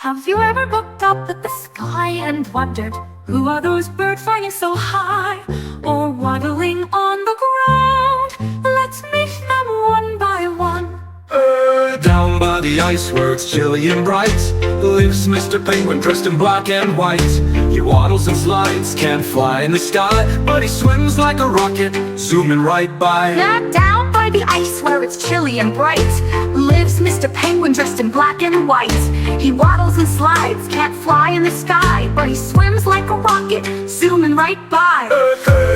Have you ever looked up at the sky and wondered, who are those birds flying so high, or waddling on the ground? Let's meet them one by one. Down by the ice where it's chilly and bright lives Mr. Penguin dressed in black and white. He waddles and slides, can't fly in the sky, but he swims like a rocket, zooming right by. Down by the ice where it's chilly and bright lives Mr. Penguin dressed in black and white. He waddles and slides, can't fly in the sky, but he swims like a rocket, zooming right by.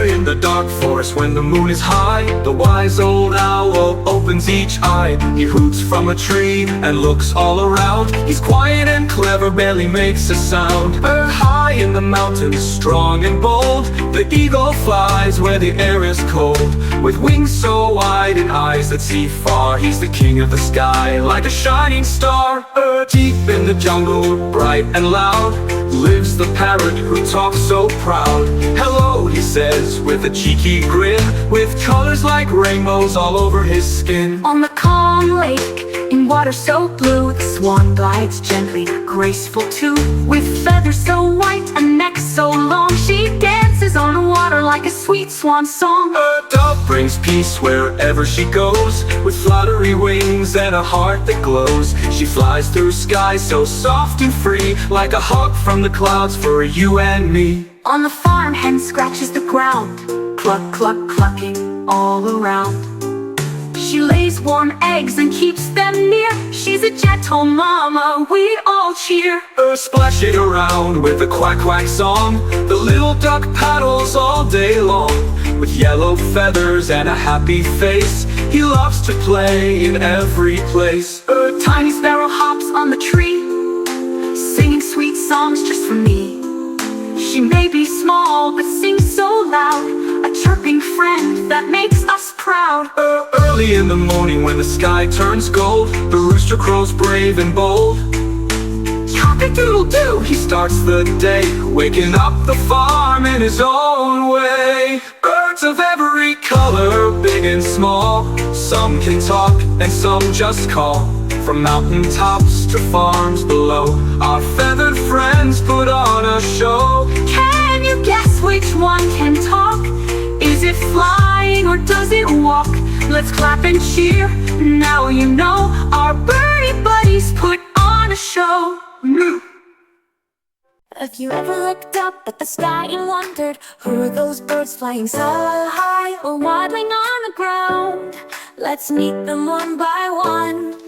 In the dark forest when the moon is high, the wise old owl opens each eye. He hoots from a tree and looks all around. He's quiet and clever, barely makes a sound. High in the mountains, strong and bold, the eagle flies where the air is cold. With wings so wide and eyes that see far, he's the king of the sky, like a shining star. Deep in the jungle, bright and loud, lives the parrot who talks so proud. Hello, he says with a cheeky grin, with colors like rainbows all over his skin. On the calm lake, in water so blue, the swan glides gently, graceful too. With feathers so white and neck so long, she dances on the water like a sweet swan song. A dove brings peace wherever she goes, with fluttery wings and a heart that glows. She flies through skies so soft and free, like a hug from the clouds for you and me. On the farm, hen scratches the ground, cluck, cluck, clucking all around. She lays warm eggs and keeps them near. She's a gentle mama, we all cheer. Splashing around with a quack quack song, the little duck paddles all day long. With yellow feathers and a happy face, he loves to play in every place. A tiny sparrow hops on the tree, singing sweet songs just for me. She may be small but sings so loud, a chirping friend that makes us proud. Early in the morning when the sky turns gold, the rooster crows brave and bold. Cock-a-doodle-doo, he starts the day, waking up the farm in his own way. Birds of every color, big and small, some can talk and some just call. From mountain tops to farms below, our feathered friends put on a show. Can you guess which one can talk? Is it flying or does it walk? Let's clap and cheer, now you know our birdie buddies put on a show. Have you ever looked up at the sky and wondered, who are those birds flying so high or waddling on the ground? Let's meet them one by one.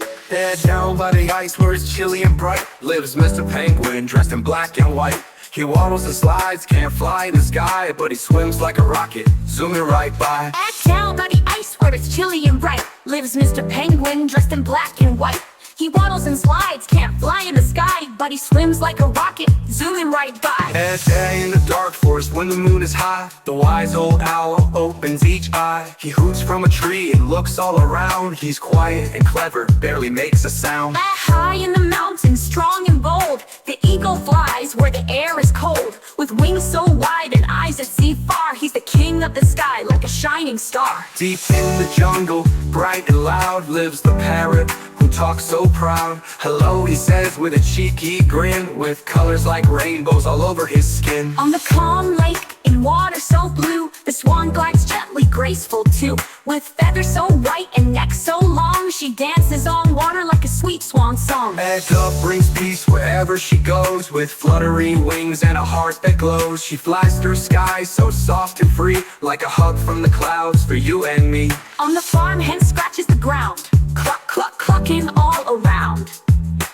Down by the ice where it's chilly and bright lives Mr. Penguin dressed in black and white. He waddles and slides, can't fly in the sky, but he swims like a rocket, zooming right by. Down by the ice where it's chilly and bright lives Mr. Penguin dressed in black and white. He waddles and slides, can't fly in the sky, but he swims like a rocket, zooming right by. At day in the dark forest when the moon is high, the wise old owl opens each eye. He hoots from a tree and looks all around. He's quiet and clever, barely makes a sound. High in the mountains, strong and bold, the eagle flies where the air is cold. With wings so wide and eyes that see far, he's the king of the sky, like a shining star. Deep in the jungle, bright and loud, lives the parrot who talks so proud. Hello, he says with a cheeky grin, with colors like rainbows all over his skin. On the calm lake, in water so blue, the swan glides gently, graceful too. With feathers so white and neck so long, she dances on water like a sweet swan song. A dove brings peace wherever she goes, with fluttery wings and a heart that glows. She flies through skies so soft and free, like a hug from the clouds for you and me. On the farm, hen scratches the ground, cluck, cluck, clucking all around.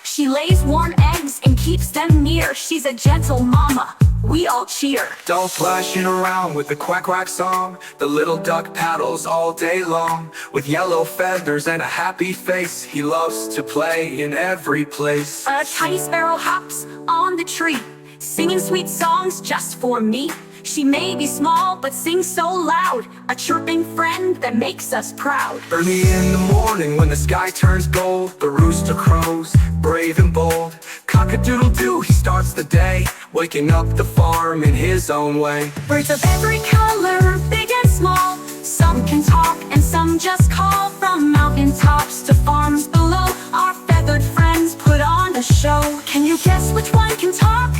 She lays warm eggs and keeps them near. She's a gentle mama, we all cheer. Dolls splashing around with the quack quack song, the little duck paddles all day long. With yellow feathers and a happy face, he loves to play in every place. A tiny sparrow hops on the tree, singing sweet songs just for me. She may be small but sings so loud, a chirping friend that makes us proud. Early in the morning when the sky turns gold, the rooster crows, brave and bold. Cock-a-doodle-doo, he starts the day, waking up the farm in his own way. Birds of every color, big and small, some can talk and some just call. From mountain tops to farms below, our feathered friends put on a show. show. Can you guess which one can talk?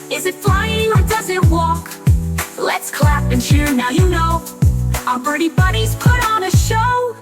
Is it flying or does it walk? Let's clap and cheer, now you know our birdie buddies put on a show.